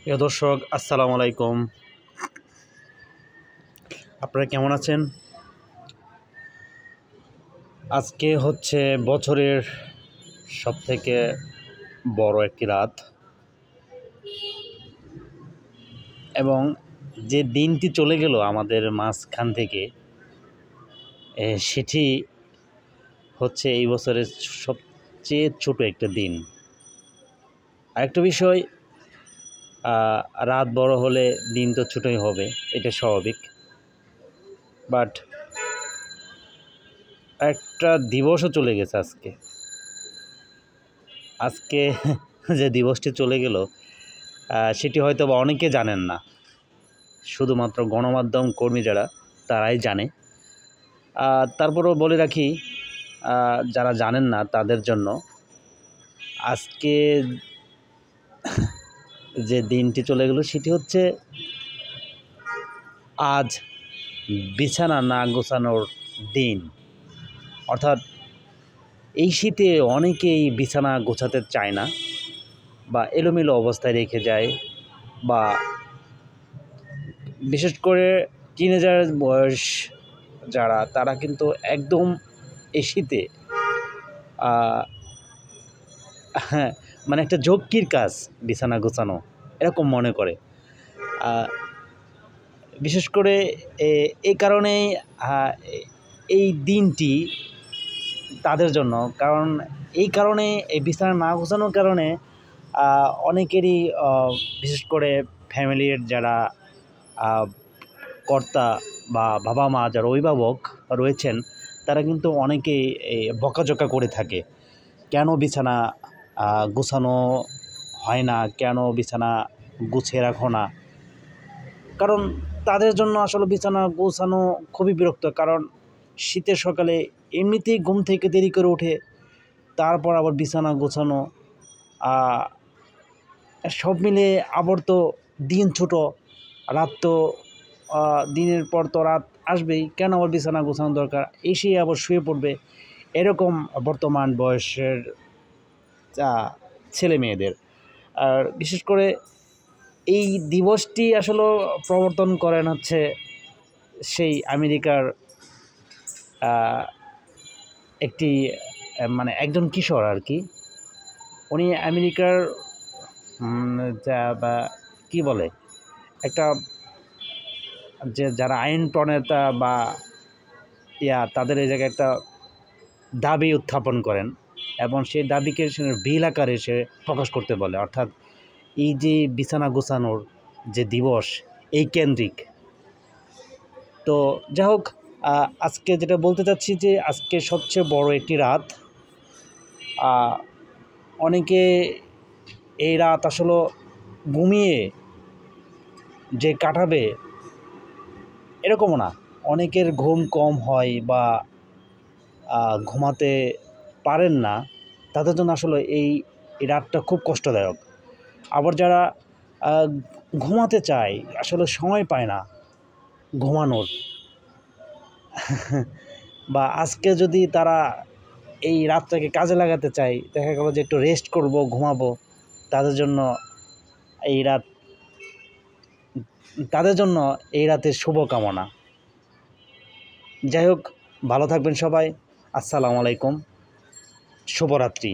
প্রিয় দর্শক, আসসালামু আলাইকুম। আপনারা কেমন আছেন? আজকে হচ্ছে বছরের সবথেকে বড় একটি রাত এবং যে দিনটি চলে গেল আমাদের মাঝখান থেকে সেটি হচ্ছে এই বছরের সবচেয়ে ছোট একটা দিন। আরেকটা বিষয়, রাত বড় হলে দিন তো ছোটই হবে, এটা স্বাভাবিক। বাট একটা দিবসও চলে গেছে আজকে যে দিবসটি চলে গেল সেটি হয়তো বা অনেকে জানেন না, শুধুমাত্র গণমাধ্যম কর্মী যারা তারাই জানে। তারপরেও বলে রাখি, যারা জানেন না তাদের জন্য, আজকে যে দিনটি চলে গেল সেটি হচ্ছে আজ বিছানা না গোছানোর দিন। অর্থাৎ এই শীতে অনেকেই বিছানা গোছাতে চায় না বা এলোমেলো অবস্থায় রেখে যায়, বা বিশেষ করে টিনেজার বয়স যারা, তারা কিন্তু একদম এই শীতে হ্যাঁ, মানে একটা ঝক্কির কাজ বিছানা গোছানো, এরকম মনে করে। বিশেষ করে এই কারণেই এই দিনটি তাদের জন্য, কারণ এই কারণে এই বিছানা না গোছানোর কারণে অনেকেরই, বিশেষ করে ফ্যামিলির যারা কর্তা বা বাবা মা, যারা অভিভাবক রয়েছেন, তারা কিন্তু অনেকেই বকাঝকা করে থাকে, কেন বিছানা গোছানো হয় না, কেন বিছানা গুছিয়ে রাখো না। কারণ তাদের জন্য আসলে বিছানা গোছানো খুবই বিরক্ত, কারণ শীতের সকালে এমনিতেই ঘুম থেকে দেরি করে ওঠে, তারপর আবার বিছানা গোছানো, সব মিলে আবার তো দিন ছোট, রাত তো দিনের পর তো রাত আসবেই, কেন আবার বিছানা গোছানো দরকার, এসেই আবার শুয়ে পড়বে, এরকম বর্তমান বয়সের ছেলে মেয়েদের। আর বিশেষ করে এই দিবসটি আসলে প্রবর্তন করেন হচ্ছে সেই আমেরিকার একটি মানে একজন কিশোর আর কি। উনি আমেরিকার বা কী বলে, একটা যে যারা আইন প্রণেতা বা তাদের এই জায়গায় একটা দাবি উত্থাপন করেন, এবং সেই দাবিকে বিল আকারে সে প্রকাশ করতে বলে। অর্থাৎ এই যে বিছানা গোছানোর যে দিবস, এই কেন্দ্রিক। তো যাই হোক, আজকে যেটা বলতে চাচ্ছি যে আজকে সবচেয়ে বড় একটি রাত। অনেকে এই রাত আসলে ঘুমিয়ে যে কাটাবে এরকমও না, অনেকের ঘুম কম হয় বা ঘুমাতে পারেন না, তাদের জন্য আসলে এই রাতটা খুব কষ্টদায়ক। আবার যারা ঘুমাতে চায়, আসলে সময় পায় না ঘুমানোর বা আজকে যদি তারা এই রাতটাকে কাজে লাগাতে চায়, দেখা গেল যে একটু রেস্ট করব, ঘুমাবো, তাদের জন্য এই রাত, তাদের জন্য এই রাতের শুভকামনা। যাই হোক, ভালো থাকবেন সবাই। আসসালামু আলাইকুম, শুভরাত্রি।